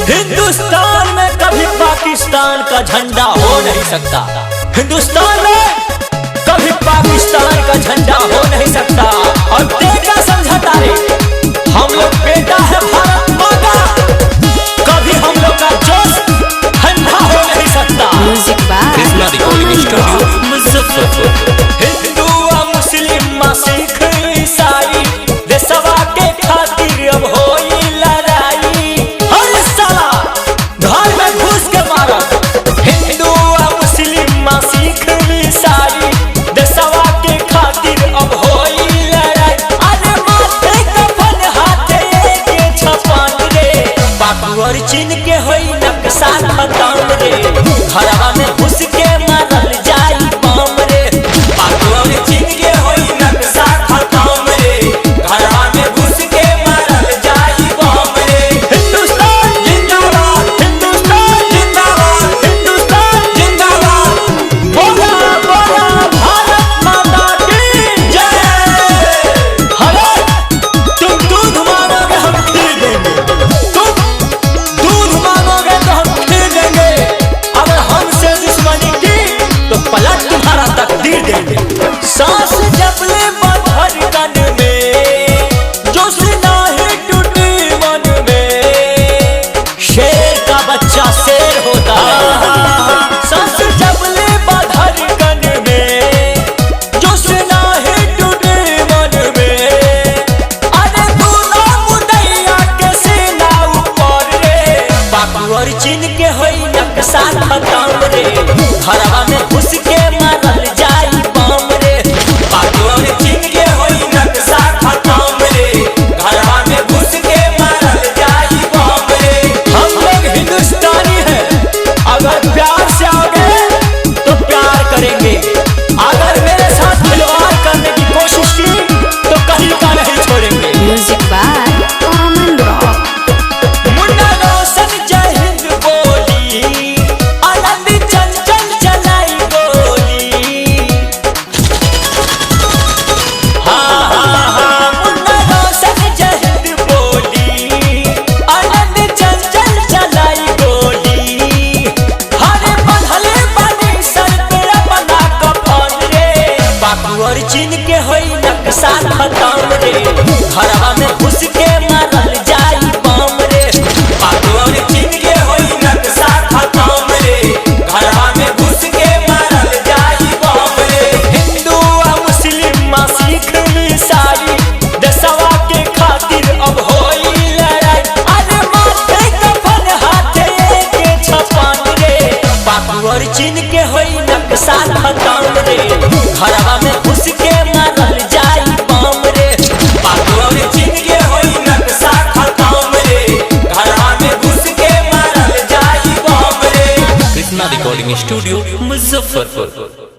हिंदुस्तान में कभी पाकिस्तान का झंडा हो नहीं सकता। हिंदुस्तान में कभी पाकिस्तान का झंडा हो नहीं सकता। और देखा समझाता रे, हम लोग बेटा है भारत माँ का, कभी हम लोग का जोश ठंडा हो नहीं सकता। Krishna recording studio Muzaffarpur. हिंदू मुस्लिम सिख ईसाई देशवा के खातिर अब होई लड़ाई। हर साला घर में घुस के मारत हिंदू मुस्लिम सिख ईसाई देशवा के खातिर अब होई लड़ाई। अरे माथे कफन हाथे के छपान रे, बाबू और चीन के होई नक्शा खत्म रे, घरवा में घुस के मारल जाई बम रे। बाबू और चीन के होई नक्शा खत्म रे, घरवा में घुस के मारल जाई बम रे। हिंदुस्तान जिंदाबाद, हिंदुस्तान जिंदाबाद, हिंदुस्तान जिंदाबाद। बोला बोला भारत माता की जय। अरे तुम दूध मांगोगे हम खीर देंगे, तुम दूध मांगोगे तो हम खीर देंगे। अगर हमसे दुश्मनी की तो पलट तुम्हारा तकदीर देंगे। सांस जब ले धड़कन में, जोश नाही टूटी मन में, शेर का बच्चा शेर होता। सांस जब ले धड़कन में, जोश नाही टूटी मन में। अरे दूल्हा मुदैया के सीना ऊपर रे, बाबू और चीन के होई नक्शा खत्म रे, घरवा में घुस के मारल जाई बम रे। बाबू और चीन के होई नक्शा खत्म रे, घरवा में घुस के मारल जाई बम रे। हम लोग हिंदुस्तानी हैं, अगर प्यार से आओगे तो प्यार करेंगे, अगर मेरे साथ खिलवाड़ करने की कोशिश की तो कहीं का नहीं छोड़ेंगे। मुन्ना रोशन जय हिंद बोली, आनंद चंचल चलाई गोली। हाँ हाँ हाँ, मुन्ना रोशन जय हिंद बोली, आनंद चंचल चलाई गोली। हरे बंधले बनी सर पे अपना कफन रे, बाबू और चीन के होई नक्शा खत्म रे, घरवा में घुस के मारल जाई बम रे। बाबू और चीन के होई नक्शा खत्म रे, घरवा में घुस के मारल जाई बम रे। हिंदू मुस्लिम सिख ईसाई देशवा के खातिर अब होई लड़ाई। अरे माथे कफन हाथे के छपान रे, बाबू और चीन के होई नक्शा खत्म रे, घरवा में घुस के मारल जाई बम रे। बाबू और चीन के होई नक्शा खत्म रे, घरवा में घुस के मारल जाई बम रे। Krishna recording studio Muzaffarpur.